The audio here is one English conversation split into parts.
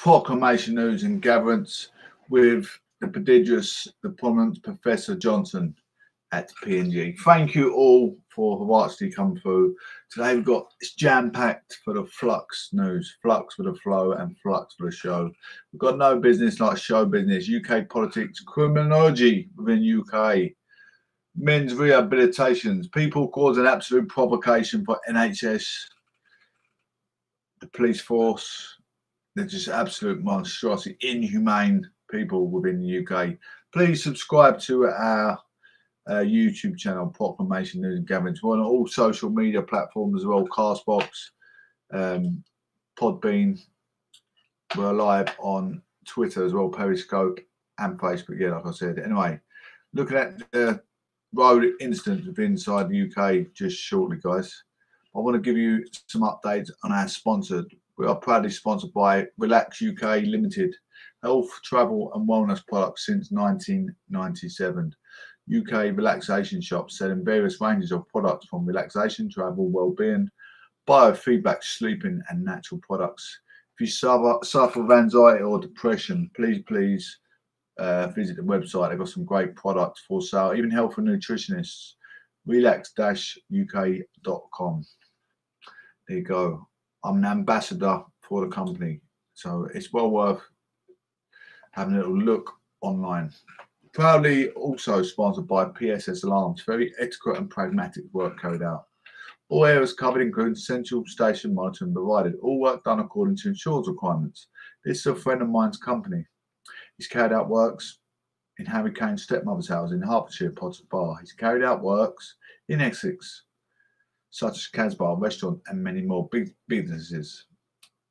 Proclamation news and Gatherence with the prodigious, the prominent Professor Johnson at PNG. Thank you all for watching come through. Today we've got, it's jam-packed for the flux news, flux for the flow and flux for the show. We've got no business like show business, UK politics, criminology within UK, men's rehabilitations, people cause an absolute provocation for NHS, the police force. They're just absolute monstrosity, inhumane people within the UK. Please subscribe to our YouTube channel, Proclamation News and Gatherence. We're on all social media platforms as well, Castbox, Podbean. We're live on Twitter as well, Periscope and Facebook, yeah, like I said. Anyway, looking at the road incidents within inside the UK just shortly, guys. I want to give you some updates on our sponsored. We are proudly sponsored by Relax UK Limited, health, travel and wellness products since 1997. UK relaxation shops selling various ranges of products from relaxation, travel, well-being, biofeedback, sleeping and natural products. If you suffer of anxiety or depression, please visit the website. They've got some great products for sale, even health and nutritionists. relax-uk.com. There you go. I'm an ambassador for the company, so it's well worth having a little look online. Proudly also sponsored by PSS Alarms, very etiquette and pragmatic work carried out. All areas covered include central station monitoring provided, all work done according to insurance requirements. This is a friend of mine's company. He's carried out works in Harry Kane's stepmother's house in Hertfordshire, Potter's Bar. He's carried out works in Essex, such as Casbar restaurant and many more big businesses.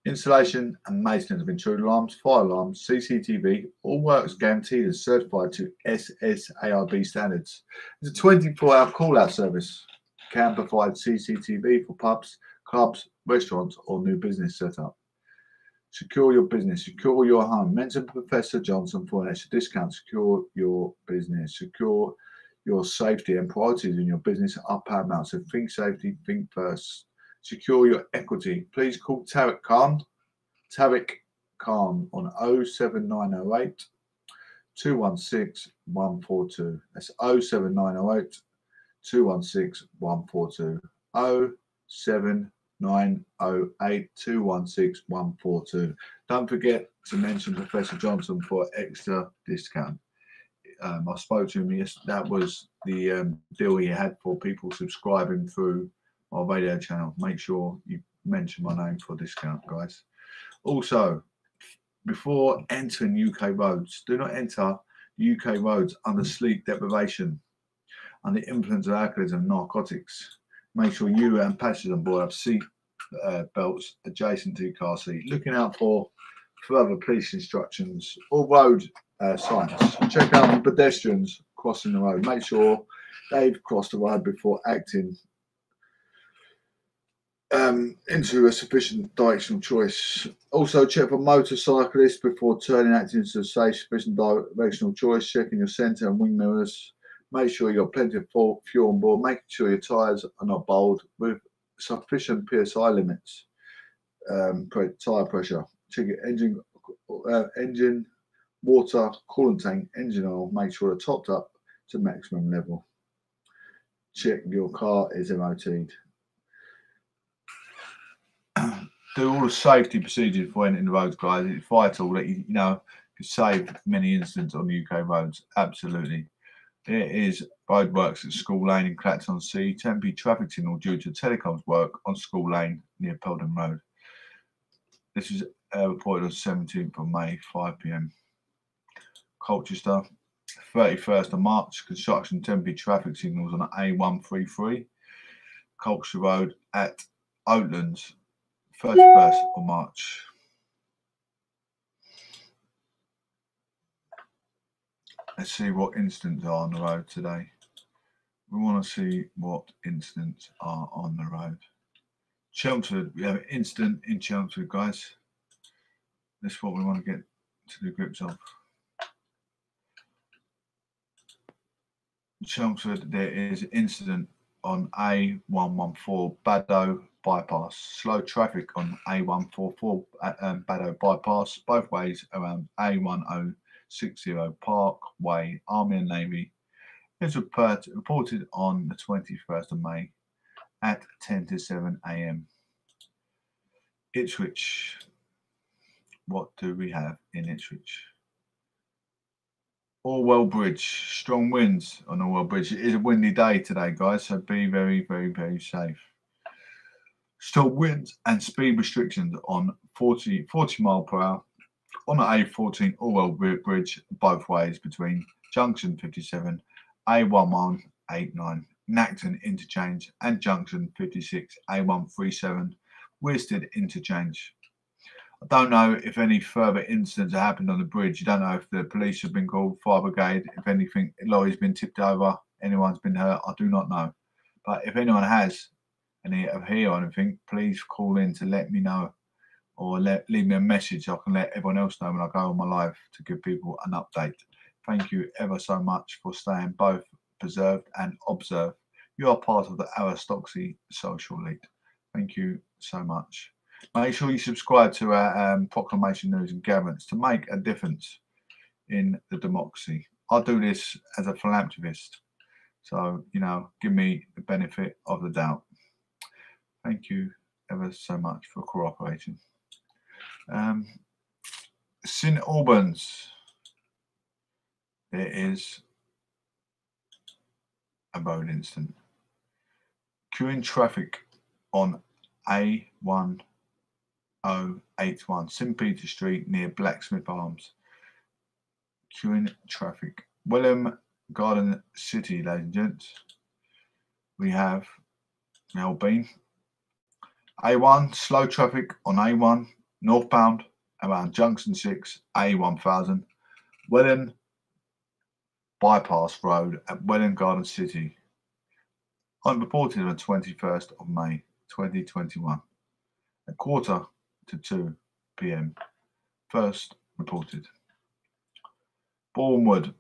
Installation and maintenance of intruder alarms, fire alarms, CCTV, all works guaranteed and certified to SSARB standards. It's a 24-hour call-out service. Can provide CCTV for pubs, clubs, restaurants, or new business setup. Secure your business, secure your home. Mention Professor Johnson for an extra discount. Secure your business, secure your safety and priorities in your business are paramount. So think safety, think first. Secure your equity. Please call Tariq Khan on 07908 216 142. That's 07908 216 142. 07908 216 142. Don't forget to mention Professor Johnson for extra discount. I spoke to him yesterday. That was the deal he had for people subscribing through our radio channel. Make sure you mention my name for a discount, guys. Also, before entering UK roads, do not enter UK roads under sleep deprivation, under influence of alcoholism and narcotics. Make sure you and passengers on board have seat belts adjacent to your car seat. Looking out for further police instructions or road signs. Check out the pedestrians crossing the road. Make sure they've crossed the road before acting into a sufficient directional choice. Also check for motorcyclists before turning, acting into a safe, sufficient directional choice. Checking your centre and wing mirrors. Make sure you've got plenty of fuel on board. Making sure your tyres are not bowled with sufficient PSI limits. Tyre pressure. Check your engine, water, coolant tank, engine oil. Make sure they're topped up to maximum level. Check your car is MOT'd. Do all the safety procedures before entering the roads, guys. It's vital that you know could save many incidents on the UK roads. Absolutely. There is roadworks at School Lane in Clacton-on-Sea. Temporary traffic signal due to telecoms work on School Lane near Peldon Road. This is reported on 17th of May, 5 p.m. Colchester, 31st of March, construction temporary traffic signals on A133, Colchester Road at Oatlands, 31st of March. Let's see what incidents are on the road today. We want to see what incidents are on the road. Chelmsford, we have an incident in Chelmsford, guys. That's what we want to get to the grips of. Chelmsford, there is an incident on A114 Baddow bypass. Slow traffic on A144 Baddow bypass, both ways around A1060 Parkway. Army and Navy is reported on the 21st of May at 10 to 7 a.m. Ipswich. What do we have in Ipswich? Orwell Bridge. Strong winds on Orwell Bridge. It is a windy day today, guys, so be very, very, very safe. Strong winds and speed restrictions on 40 mile per hour on the A14 Orwell Bridge both ways between Junction 57, A1189, Nacton Interchange and Junction 56, A137, Wearsted Interchange. I don't know if any further incidents have happened on the bridge. You don't know if the police have been called, fire brigade, if anything, lorry's been tipped over, anyone's been hurt. I do not know. But if anyone has any hear anything, please call in to let me know, or leave me a message. I can let everyone else know when I go on my live to give people an update. Thank you ever so much for staying both preserved and observed. You are part of the aristocracy social elite. Thank you so much. Make sure you subscribe to our Proclamation News and Gatherence to make a difference in the democracy. I do this as a philanthropist, so, you know, give me the benefit of the doubt. Thank you ever so much for cooperating. St Albans, there is a road incident. Queuing traffic on A1081 St Peter Street near Blacksmith Arms. Queuing traffic. Welham Garden City, ladies and gents. We have now been A1 slow traffic on A1 northbound around Junction 6 A1000 Welham bypass road at Welham Garden City. Unreported on the 21st of May 2021 at 1:45 p.m. First reported. Bournemouth,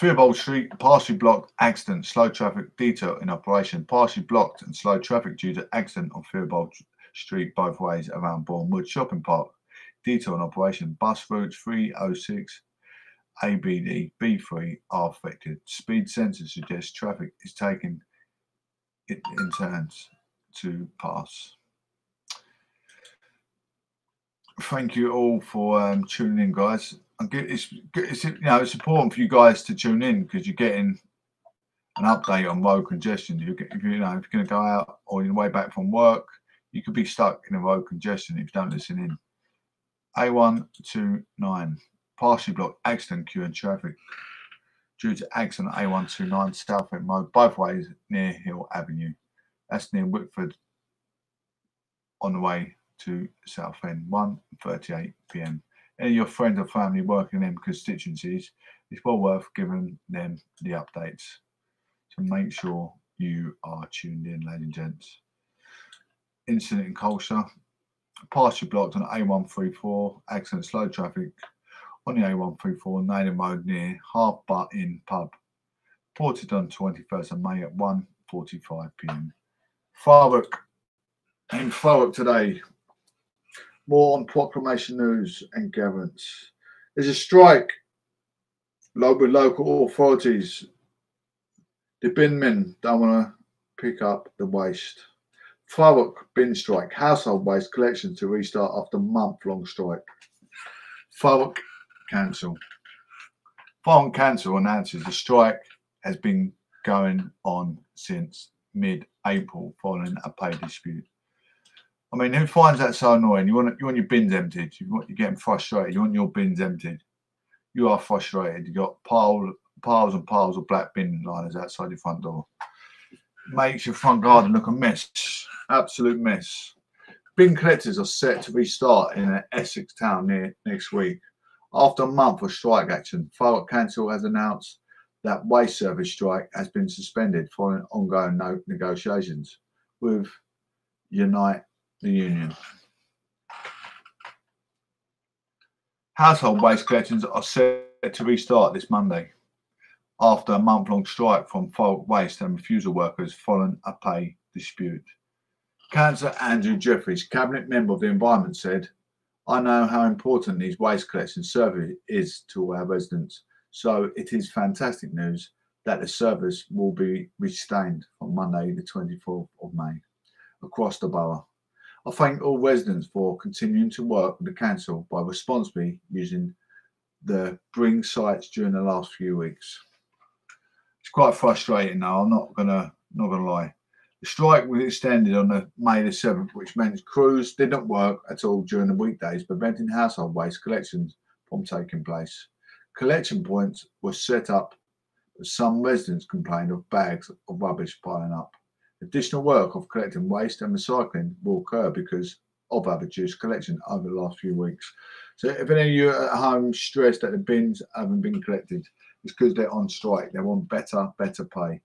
Theobald Street, partially blocked, accident, slow traffic, detour in operation, partially blocked and slow traffic due to accident on Theobald Street both ways around Bournemouth Shopping Park, detour in operation, bus routes 306, ABD, B3 are affected. Speed sensor suggests traffic is taking it in turns to pass. Thank you all for tuning in, guys. It's it's important for you guys to tune in because you're getting an update on road congestion. If you're going to go out or on your way back from work, you could be stuck in a road congestion if you don't listen in. A129 partially blocked, accident queue and traffic due to accident A129 Southend Road both ways near Hill Avenue. That's near Whitford on the way to Southend, 1:38 p.m. Any of your friends or family working in them constituencies, it's well worth giving them the updates. So make sure you are tuned in, ladies and gents. Incident in Colchester, partially blocked on A134, accident slow traffic on the A134 Naden Road near Half Butt Inn Pub. Reported on 21st of May at 1:45 p.m. In Thurrock today. More on Proclamation News and Gatherence. There's a strike with local authorities. The bin men don't want to pick up the waste. Thurrock bin strike. Household waste collection to restart after month-long strike. Thurrock Council. Thurrock Council announces the strike has been going on since mid-April following a pay dispute. I mean, who finds that so annoying? You want your bins emptied. You're getting frustrated. You want your bins emptied. You are frustrated. You got piles and piles of black bin liners outside your front door. Makes your front garden look a mess. Absolute mess. Bin collectors are set to restart in an Essex town next week. After a month of strike action, Thurrock Council has announced that waste service strike has been suspended following ongoing negotiations with Unite the Union. Household waste collections are set to restart this Monday. after a month-long strike from waste and refusal workers following a pay dispute. Councillor Andrew Jeffries, Cabinet Member of the Environment, said, "I know how important these waste collection service is to our residents, so it is fantastic news that the service will be restained on Monday the 24th of May across the borough. I thank all residents for continuing to work with the council by responsibly using the Bring sites during the last few weeks." It's quite frustrating now, I'm not gonna lie. The strike was extended on May the 7th, which meant crews didn't work at all during the weekdays, preventing household waste collections from taking place. Collection points were set up, but some residents complained of bags of rubbish piling up. Additional work of collecting waste and recycling will occur because of our reduced collection over the last few weeks. So if any of you are at home stressed that the bins haven't been collected, it's because they're on strike. They want better pay.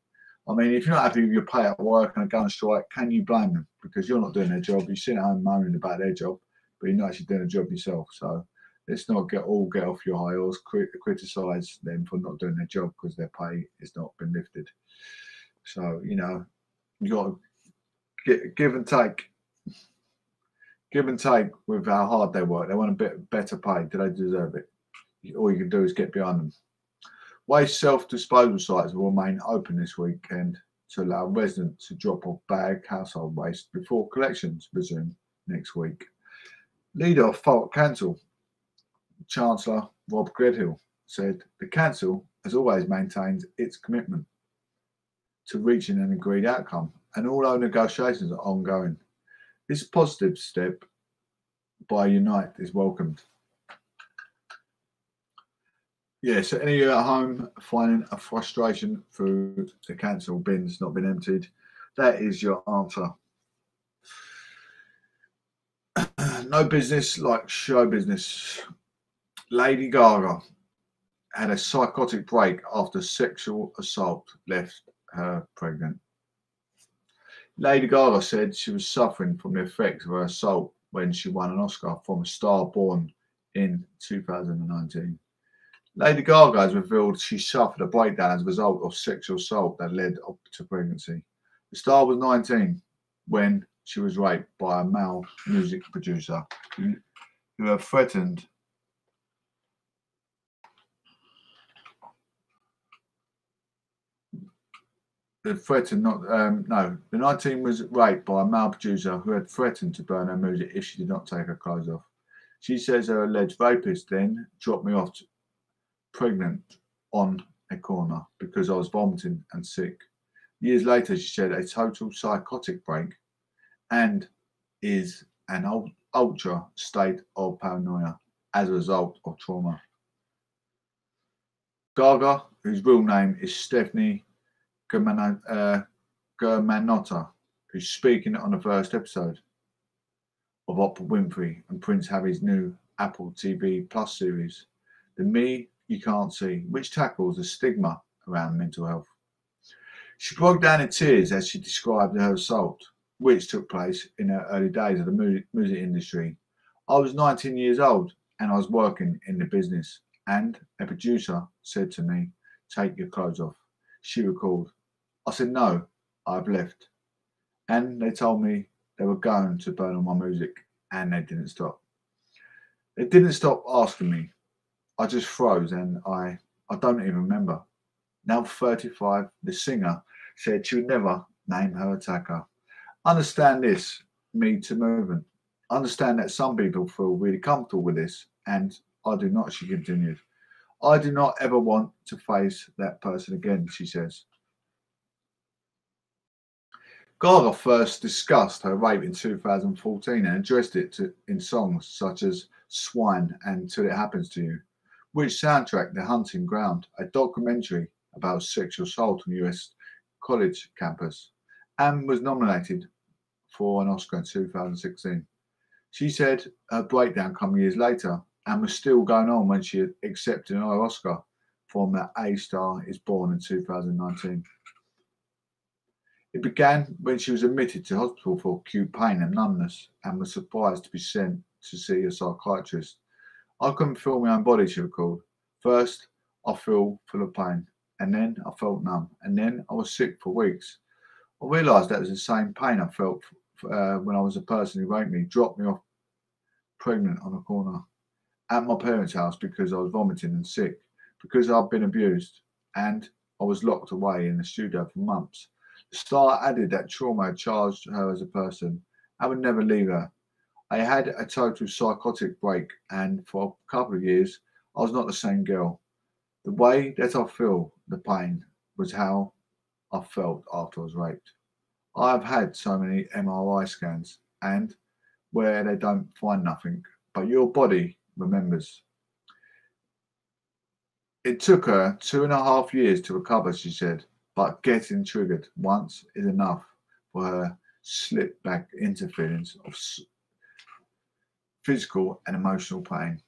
I mean, if you're not happy with your pay at work and go on strike, can you blame them? Because you're not doing their job. You're sitting at home moaning about their job, but you're not actually doing a job yourself. So let's not get off your high horse, criticise them for not doing their job because their pay has not been lifted. So, you know, you got to give and take. Give and take with how hard they work. They want a bit better pay. Do they deserve it? All you can do is get behind them. Waste self-disposal sites will remain open this weekend to allow residents to drop off bag household waste before collections resume next week. Leader of Fulk Council, Chancellor Rob Gredhill, said the council has always maintained its commitment to reaching an agreed outcome, and all our negotiations are ongoing. This positive step by Unite is welcomed. Yeah, so any of you at home finding a frustration through the council bins not being emptied, that is your answer. No business like show business. Lady Gaga had a psychotic break after sexual assault left her pregnant. Lady Gaga said she was suffering from the effects of her assault when she won an Oscar from A Star Born in 2019. Lady Gaga has revealed she suffered a breakdown as a result of sexual assault that led up to pregnancy. The star was 19 when she was raped by a male music producer who had threatened the 19 was raped by a male producer who had threatened to burn her music if she did not take her clothes off. She says her alleged rapist then dropped me off pregnant on a corner because I was vomiting and sick. Years later, she said a total psychotic break and is an ultra state of paranoia as a result of trauma. Gaga, whose real name is Stephanie Germanotta, who's speaking on the first episode of Oprah Winfrey and Prince Harry's new Apple TV Plus series, The Me You Can't See, which tackles the stigma around mental health. She broke down in tears as she described her assault, which took place in her early days of the music industry. I was 19 years old and I was working in the business, and a producer said to me, "Take your clothes off." She recalled. I said, "No, I've left." And they told me they were going to burn all my music, and they didn't stop. They didn't stop asking me. I just froze and I don't even remember. Now 35, the singer said she would never name her attacker. Understand this, Me Too movement. Understand that some people feel really comfortable with this, and I do not, she continued. I do not ever want to face that person again, she says. Gaga first discussed her rape in 2014 and addressed it in songs such as Swine and Till It Happens to You, which soundtracked The Hunting Ground, a documentary about sexual assault on US college campus, and was nominated for an Oscar in 2016. She said her breakdown came years later and was still going on when she accepted another Oscar from The A Star Is Born in 2019. It began when she was admitted to hospital for acute pain and numbness and was surprised to be sent to see a psychiatrist. I couldn't feel my own body, she recalled. First, I feel full of pain, and then I felt numb, and then I was sick for weeks. I realised that was the same pain I felt when I was the person who raped me, dropped me off pregnant on a corner at my parents' house because I was vomiting and sick, because I'd been abused, and I was locked away in the studio for months. The star added that trauma had charged her as a person. I would never leave her. I had a total psychotic break, and for a couple of years, I was not the same girl. The way that I feel the pain was how I felt after I was raped. I have had so many MRI scans and where they don't find nothing, but your body remembers. It took her 2.5 years to recover, she said, but getting triggered once is enough for her slip back into feelings of physical and emotional pain.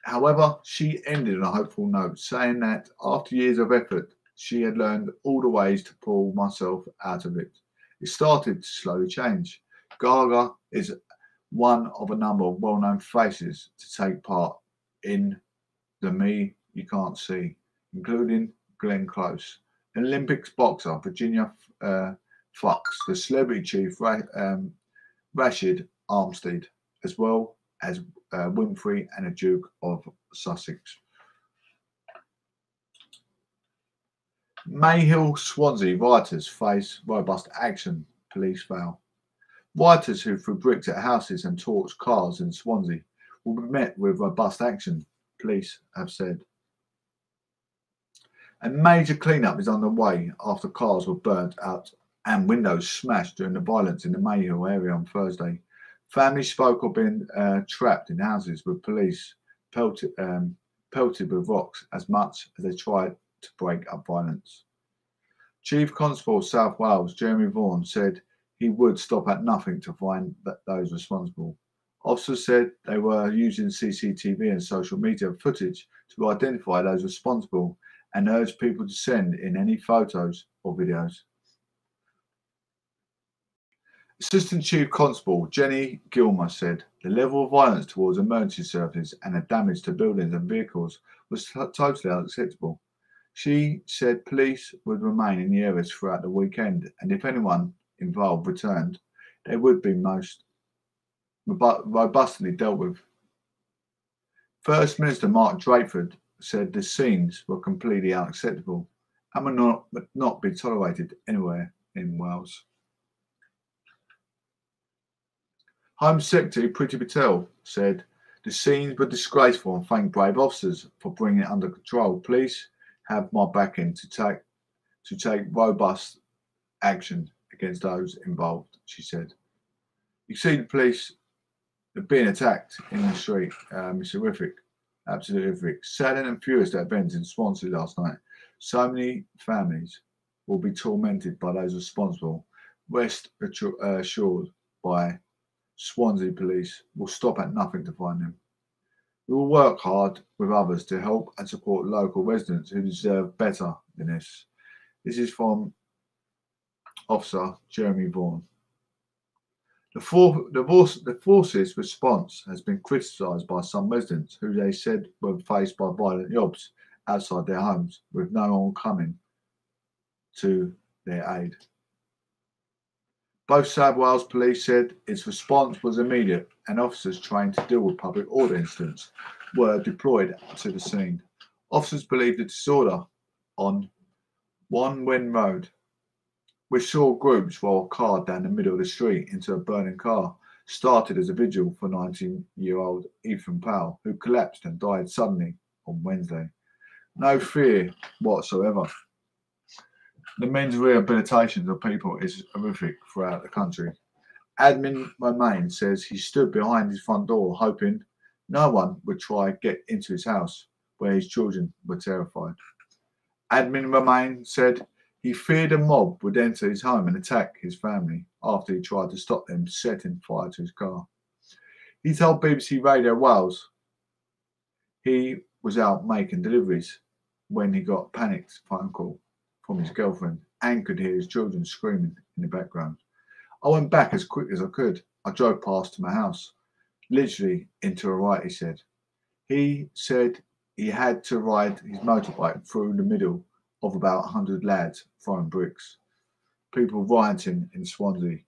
However, she ended on a hopeful note, saying that after years of effort, she had learned all the ways to pull myself out of it. It started to slowly change. Gaga is one of a number of well-known faces to take part in the Me You Can't See, including Glenn Close, an Olympics boxer, Virginia Fox, the celebrity chief Rashid Armstead, as well as Winfrey and the Duke of Sussex. Mayhill Swansea Rioters face robust action, police vow. Rioters who threw bricks at houses and torched cars in Swansea will be met with robust action, police have said. A major clean-up is underway after cars were burnt out and windows smashed during the violence in the Mayhill area on Thursday. Families spoke of being trapped in houses with police pelted with rocks as much as they tried to break up violence. Chief Constable of South Wales, Jeremy Vaughan, said he would stop at nothing to find those responsible. Officers said they were using CCTV and social media footage to identify those responsible and urged people to send in any photos or videos. Assistant Chief Constable Jenny Gilmer said the level of violence towards emergency services and the damage to buildings and vehicles was totally unacceptable. She said police would remain in the areas throughout the weekend, and if anyone involved returned, they would be most robustly dealt with. First Minister Mark Drakeford said the scenes were completely unacceptable and would not be tolerated anywhere in Wales. Home Secretary Priti Patel said the scenes were disgraceful and thanked brave officers for bringing it under control. Police have my backing to take robust action against those involved, she said. You see the police being attacked in the street. It's horrific, absolutely horrific. Saddened and furious at events in Swansea last night. So many families will be tormented by those responsible. Rest assured by Swansea police will stop at nothing to find them. We will work hard with others to help and support local residents who deserve better than this. This is from Officer Jeremy Vaughan. The force's response has been criticised by some residents who they said were faced by violent yobs outside their homes with no one coming to their aid. Both South Wales Police said its response was immediate and officers trained to deal with public order incidents were deployed to the scene. Officers believe the disorder on One Wen Road, which saw groups roll a car down the middle of the street into a burning car, started as a vigil for 19-year-old Ethan Powell, who collapsed and died suddenly on Wednesday. No fear whatsoever. The men's rehabilitation of people is horrific throughout the country. Admin Romain says he stood behind his front door hoping no one would try to get into his house where his children were terrified. Admin Romain said he feared a mob would enter his home and attack his family after he tried to stop them setting fire to his car. He told BBC Radio Wales he was out making deliveries when he got a panicked phone call from his girlfriend and could hear his children screaming in the background. I went back as quick as I could. I drove past to my house, literally into a riot, he said. He said he had to ride his motorbike through the middle of about 100 lads throwing bricks. People rioting in Swansea.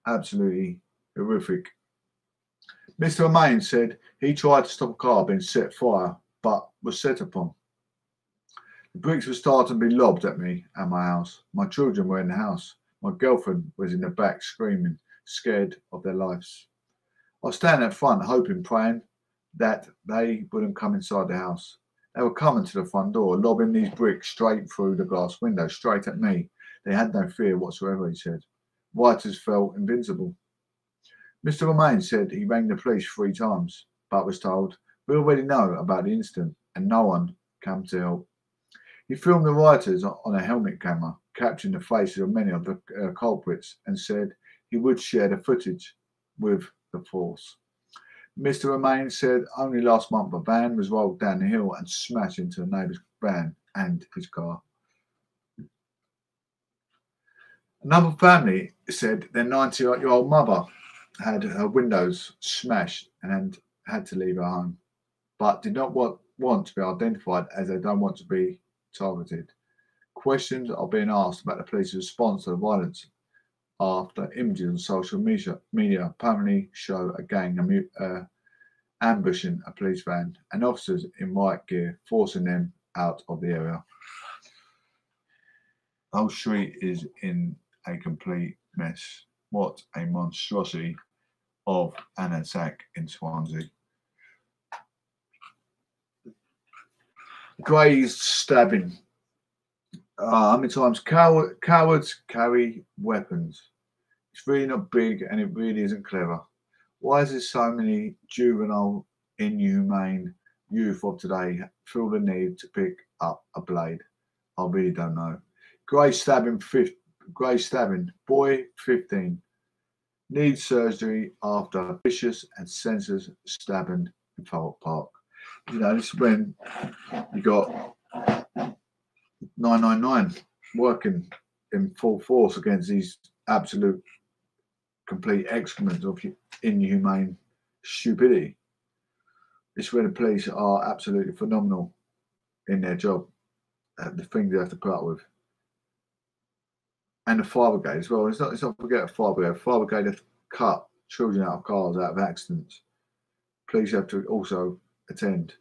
Absolutely horrific. Mr. Romain said he tried to stop a car being set fire, but was set upon. The bricks were starting to be lobbed at me and my house. My children were in the house. My girlfriend was in the back screaming, scared of their lives. I was standing at front, hoping, praying that they wouldn't come inside the house. They were coming to the front door, lobbing these bricks straight through the glass window, straight at me. They had no fear whatsoever, he said. Rioters felt invincible. Mr. Romain said he rang the police 3 times, but was told, "We already know about the incident and no one came to help." He filmed the rioters on a helmet camera, capturing the faces of many of the culprits, and said he would share the footage with the force. Mr. Romain said only last month a van was rolled down the hill and smashed into a neighbour's van and his car. Another family said their 98-year-old mother had her windows smashed and had to leave her home, but did not want to be identified as they don't want to be targeted. Questions are being asked about the police's response to the violence after images on social media apparently show a gang ambushing a police van and officers in riot gear forcing them out of the area. The whole street is in a complete mess. What a monstrosity of an attack in Swansea. Gray's stabbing. How many times cowards carry weapons? It's really not big and it really isn't clever. Why is there so many juvenile, inhumane youth of today feel the need to pick up a blade? I really don't know. Gray stabbing, boy 15, needs surgery after vicious and senseless stabbing in Thorpe Park. You know, this is when you got 999 working in full force against these absolute complete excrements of inhumane stupidity. It's where the police are absolutely phenomenal in their job, the things they have to put up with. And the fire brigade as well. It's not forget the fire brigade. Fire brigade have to cut children out of cars, out of accidents. Police have to also attend,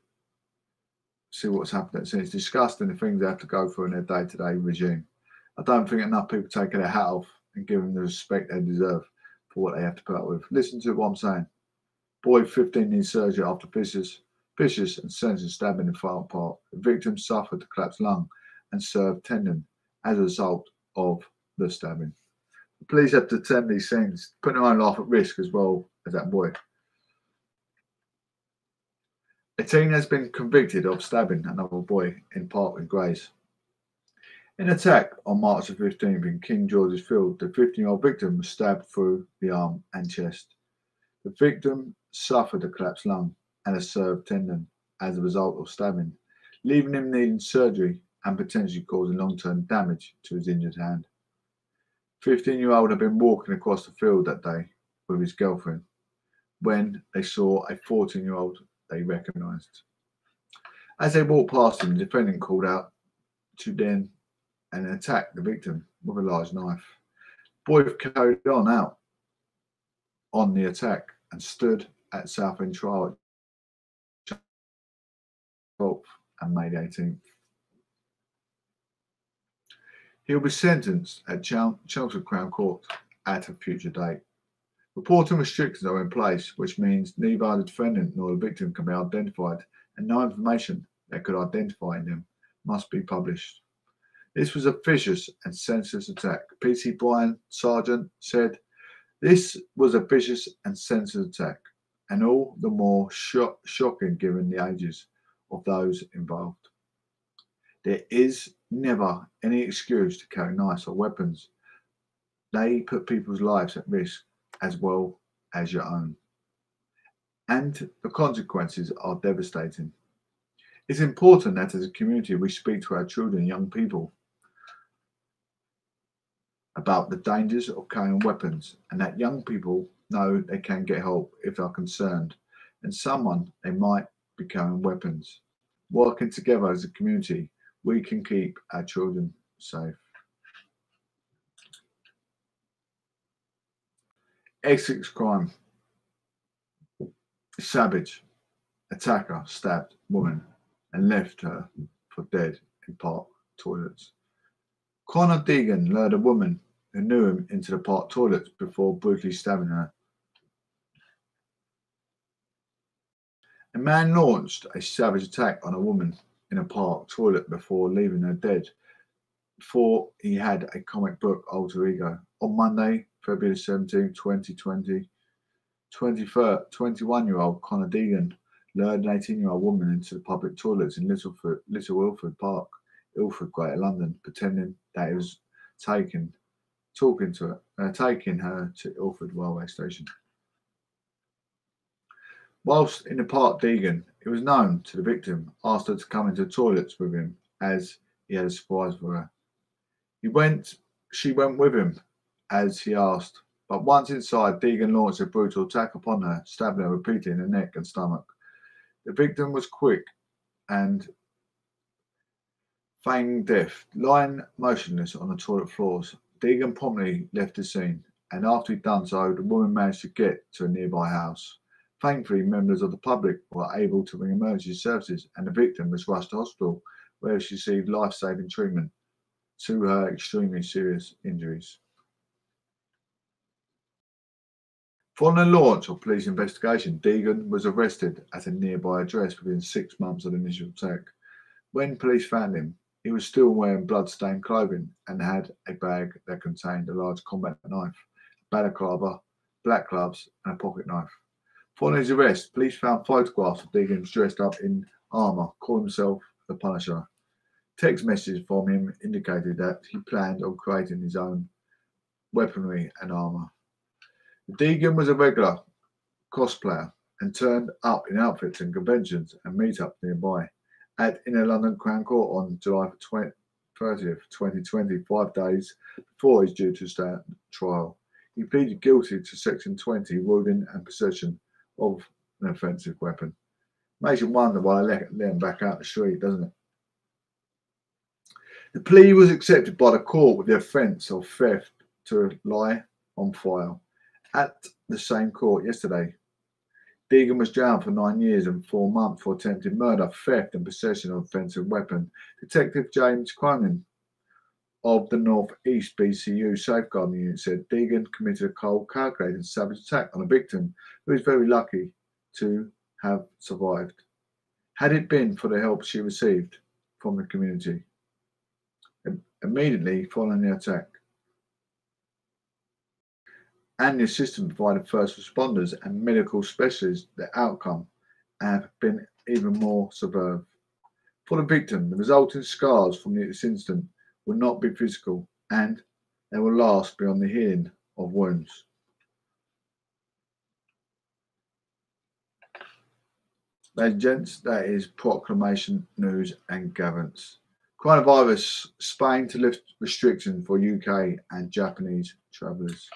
see what's happening. So it's disgusting the things they have to go through in their day-to-day regime. I don't think enough people take their hat off and give them the respect they deserve for what they have to put up with. Listen to what I'm saying. Boy 15 needs surgery after vicious and senseless stabbing in Thorpe Park. The victim suffered a collapsed lung and served tendon as a result of the stabbing. The police have to attend these things, putting their own life at risk as well as that boy. A teen has been convicted of stabbing another boy in Park and Grays. In an attack on March the 15th in King George's Field, the 15-year-old victim was stabbed through the arm and chest. The victim suffered a collapsed lung and a severed tendon as a result of stabbing, leaving him needing surgery and potentially causing long-term damage to his injured hand. 15-year-old had been walking across the field that day with his girlfriend when they saw a 14-year-old they recognised. As they walked past him, the defendant called out to them and attacked the victim with a large knife. The boy carried on out on the attack and stood at Southend trial at 12th and May 18th. He will be sentenced at Chelmsford Crown Court at a future date. Reporting restrictions are in place, which means neither the defendant nor the victim can be identified, and no information that could identify them must be published. This was a vicious and senseless attack. PC Brian Sargent said, "This was a vicious and senseless attack, and all the more shocking given the ages of those involved. There is never any excuse to carry knives or weapons. They put people's lives at risk as well as your own. And the consequences are devastating. It's important that as a community we speak to our children and young people about the dangers of carrying weapons, and that young people know they can get help if they're concerned and someone they might be carrying weapons. Working together as a community, We can keep our children safe. Essex Crime. Savage attacker stabbed woman and left her for dead in park toilets. Conor Deegan lured a woman who knew him into the park toilets before brutally stabbing her. A man launched a savage attack on a woman in a park toilet before leaving her dead, before he had a comic book alter ego. On Monday, February 17, 2020, 21-year-old Conor Deegan lured an 18-year-old woman into the public toilets in Little Ilford Park, Ilford, Greater London, pretending that he was taking her to Ilford railway station. Whilst in the park, Deegan, who was known to the victim, asked her to come into the toilets with him as he had a surprise for her. She went with him as he asked, but once inside, Deegan launched a brutal attack upon her, stabbing her repeatedly in the neck and stomach. The victim was quick and feigning death, lying motionless on the toilet floors. Deegan promptly left the scene, and after he'd done so, the woman managed to get to a nearby house. Thankfully, members of the public were able to ring emergency services, and the victim was rushed to hospital, where she received life-saving treatment to her extremely serious injuries. Following the launch of police investigation, Deegan was arrested at a nearby address within 6 months of the initial attack. When police found him, he was still wearing blood-stained clothing and had a bag that contained a large combat knife, balaclava, black gloves, and a pocket knife. Following his arrest, police found photographs of Deegan dressed up in armour, calling himself the Punisher. Text messages from him indicated that he planned on creating his own weaponry and armour. Deegan was a regular cosplayer and turned up in outfits and conventions and meetups nearby. At Inner London Crown Court on July 30th, 2020, 5 days before he's due to stand trial, he pleaded guilty to Section 20, wielding and possession of an offensive weapon. Makes you wonder why they let him back out the street, doesn't it? The plea was accepted by the court with the offence of theft to lie on file. At the same court yesterday, Deegan was jailed for 9 years and 4 months for attempted murder, theft and possession of an offensive weapon. Detective James Cronin of the North East BCU Safeguarding Unit said Deegan committed a cold, calculated and savage attack on a victim who is very lucky to have survived. Had it been for the help she received from the community immediately following the attack, and the assistance provided first responders and medical specialists, the outcome have been even more superb. For the victim, the resulting scars from this incident will not be physical and they will last beyond the healing of wounds. Ladies and gents, that is Proclamation News and Gatherence. Coronavirus, Spain to lift restrictions for UK and Japanese travellers.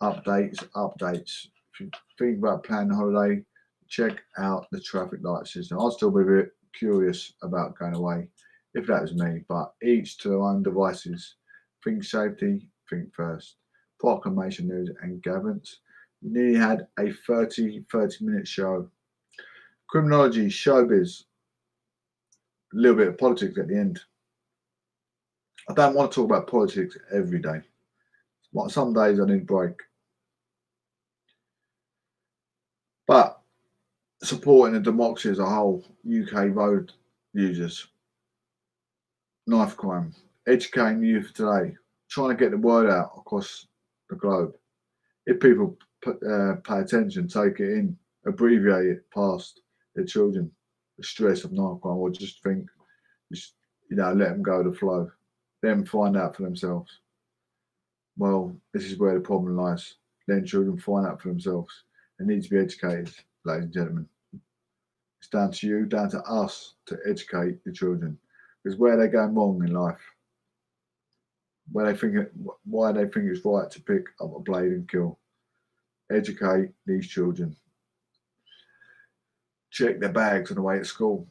Updates. If you think about planning a holiday, check out the traffic light system. I'll still be a bit curious about going away, if that was me, but each to their own devices. Think safety, think first. Proclamation News and Gatherence. We nearly had a 30-minute show. Criminology, showbiz, a little bit of politics at the end. I don't want to talk about politics every day. Some days I need a break. But supporting the democracy as a whole, UK road users, knife crime, educating the youth today, trying to get the word out across the globe. If people pay attention, take it in, abbreviate it past their children, the stress of knife crime, or just think, let them go with the flow, let them find out for themselves. Well, this is where the problem lies. Letting children find out for themselves. They need to be educated, ladies and gentlemen. It's down to you, down to us to educate the children. Because where they're going wrong in life, why they think it's right to pick up a blade and kill. Educate these children. Check their bags on the way to school.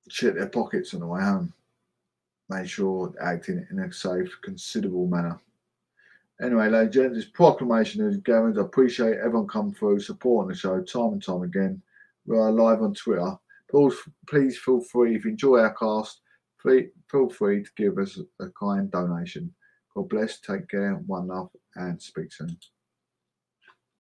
Check their pockets on the way home. make sure acting in a safe, considerable manner. Anyway, ladies and gents, this Proclamation of Gatherence. I appreciate everyone come through, supporting the show time and time again. We are live on Twitter. Please feel free, if you enjoy our cast, feel free to give us a kind donation. God bless, take care, one love, and speak soon.